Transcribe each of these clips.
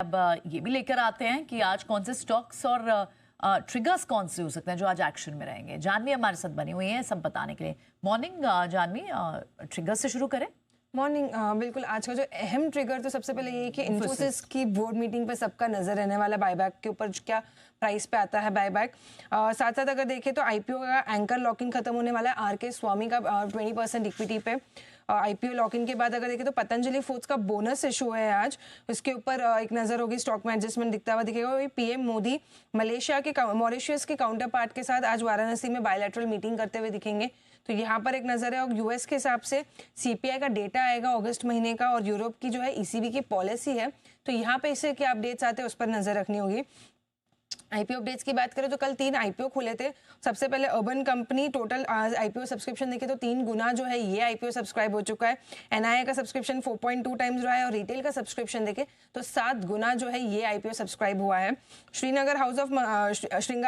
अब ये भी लेकर आते हैं कि आज कौन से स्टॉक्स और ट्रिगर्स कौन से हो सकते हैं जो आज एक्शन में रहेंगे। जानवी हमारे साथ बनी हुई है सब बताने के लिए। मॉर्निंग जानवी, ट्रिगर्स से शुरू करें। मॉर्निंग बिल्कुल। आज का जो अहम ट्रिगर तो सबसे पहले ये है कि इन्फोसिस की बोर्ड मीटिंग पे सबका नजर रहने वाला बायबैक के ऊपर, क्या प्राइस पे आता है बायबैक। साथ साथ अगर देखें तो आईपीओ का एंकर लॉकिंग खत्म होने वाला है आरके स्वामी का 20% इक्विटी पे। आईपीओ लॉकिंग के बाद अगर देखें तो पतंजलि फूड्स का बोनस इशू है आज, उसके ऊपर एक नज़र होगी। स्टॉक में एडजस्टमेंट दिखता हुआ दिखेगा। वही पीएम मोदी मॉरिशस के काउंटर पार्ट के साथ आज वाराणसी में बायलैटरल मीटिंग करते हुए दिखेंगे, तो यहाँ पर एक नज़र है। और यूएस के हिसाब से सीपीआई का डेटा आएगा अगस्त महीने का, और यूरोप की जो है ईसीबी की पॉलिसी है, तो यहाँ पे इससे क्या अपडेट्स आते हैं उस पर नज़र रखनी होगी। आईपीओ अपडेट्स की बात करें तो कल 3 आईपीओ खुले थे। सबसे पहले urban company, total IPO subscription देखे तो 3 गुना जो है ये आईपीओ सब्सक्राइब हो चुका है। एनआईए का सब्सक्रिप्शन 4.2 टाइम्स रहा है, और रिटेल का सब्सक्रिप्शन देखे तो 7 गुना जो है ये आईपीओ सब्सक्राइब हुआ है। श्रृंगार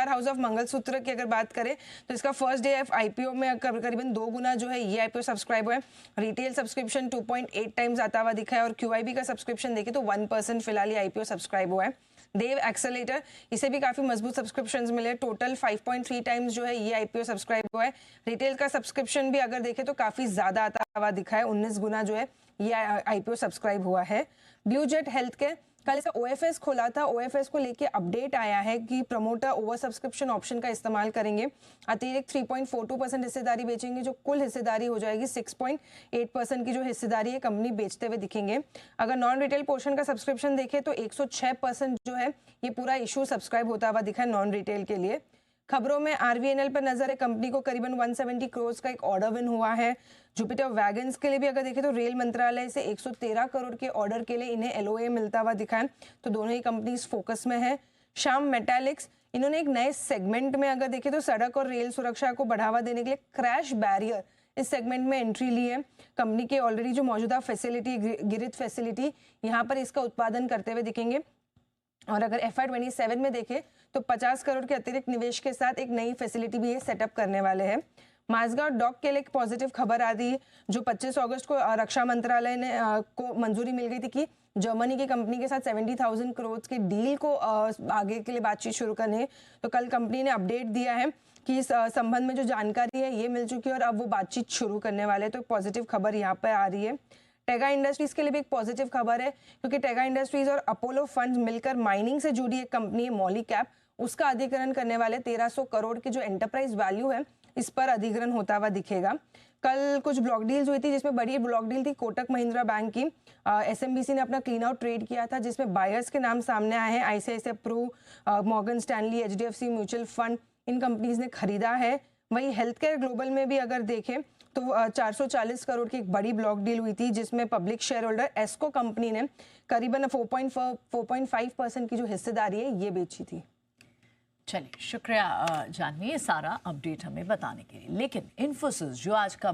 हाउस ऑफ मंगलसूत्र की अगर बात करें तो इसका फर्स्ट डे आईपीओ में करीबन 2 गुना जो है ये आईपीओ सब्सक्राइब हुआ है। रिटेल सब्सक्रिप्शन 2.8 टाइम्स आता हुआ दिखा है, और क्यूआईबी का सब्सक्रिप्शन देखे तो 1% फिलहाल ये आईपीओ सब्सक्राइब हुआ है। देव एक्सेलेटर, इसे भी काफी मजबूत सब्सक्रिप्शंस मिले, टोटल 5.3 टाइम्स जो है ये आईपीओ सब्सक्राइब हुआ है। रिटेल का सब्सक्रिप्शन भी अगर देखें तो काफी ज्यादा आता हुआ दिखा है, 19 गुना जो है ये आईपीओ सब्सक्राइब हुआ है। ब्लू जेट हेल्थ के कल इसका ओएफएस खोला था, ओएफएस को लेके अपडेट आया है कि प्रमोटर ओवर सब्सक्रिप्शन ऑप्शन का इस्तेमाल करेंगे, अतिरिक्त 3.42% हिस्सेदारी बेचेंगे, जो कुल हिस्सेदारी हो जाएगी 6.8% की जो हिस्सेदारी है कंपनी बेचते हुए दिखेंगे। अगर नॉन रिटेल पोर्शन का सब्सक्रिप्शन देखें तो 106% जो है ये पूरा इशू सब्सक्राइब होता हुआ दिखा है नॉन रिटेल के लिए। खबरों में आरवीएनएल पर नजर है, कंपनी को करीबन 170 करोड़ का एक ऑर्डर विन हुआ है। जुपिटर वैगन्स के लिए भी अगर देखें तो रेल मंत्रालय से 113 करोड़ के ऑर्डर के लिए इन्हें एलओए मिलता हुआ दिखा है, तो दोनों ही कंपनीज फोकस में है। श्याम मेटालिक्स, इन्होंने एक नए सेगमेंट में अगर देखें तो सड़क और रेल सुरक्षा को बढ़ावा देने के लिए क्रैश बैरियर इस सेगमेंट में एंट्री ली है। कंपनी के ऑलरेडी जो मौजूदा फैसिलिटी गिरित फैसिलिटी, यहाँ पर इसका उत्पादन करते हुए दिखेंगे। और अगर FY27 में देखें तो 50 करोड़ के अतिरिक्त निवेश के साथ एक नई फैसिलिटी भी ये सेटअप करने वाले हैं। माझगांव डॉक के लिए एक पॉजिटिव खबर आ रही है, जो 25 अगस्त को रक्षा मंत्रालय ने को मंजूरी मिल गई थी कि जर्मनी की कंपनी के साथ 70,000 करोड़ के डील को आगे के लिए बातचीत शुरू करनी है। तो कल कंपनी ने अपडेट दिया है कि इस संबंध में जो जानकारी है ये मिल चुकी है, और अब वो बातचीत शुरू करने वाले हैं, तो पॉजिटिव खबर यहाँ पर आ रही है। टेगा इंडस्ट्रीज के लिए भी एक पॉजिटिव खबर है, क्योंकि टेगा इंडस्ट्रीज और अपोलो फंड्स मिलकर माइनिंग से जुड़ी एक कंपनी है मॉली कैप, उसका अधिग्रहण करने वाले 1300 करोड़ की जो एंटरप्राइज वैल्यू है इस पर अधिग्रहण होता हुआ दिखेगा। कल कुछ ब्लॉक डील्स हुई थी, जिसमें बड़ी ब्लॉक डील थी कोटक महिंद्रा बैंक की। एसएमबीसी ने अपना क्लीन आउट ट्रेड किया था, जिसमें बायर्स के नाम सामने आए हैं। ICICI Pru, Morgan Stanley, HDFC mutual fund, इन कंपनीज ने खरीदा है। वही हेल्थ केयर ग्लोबल में भी अगर देखें तो 440 करोड़ की एक बड़ी ब्लॉक डील हुई थी, जिसमें पब्लिक शेयर होल्डर एस्को कंपनी ने करीबन 4.5% की जो हिस्सेदारी है ये बेची थी। चलिए, शुक्रिया जानवी ये सारा अपडेट हमें बताने के लिए। लेकिन इन्फोसिस जो आज का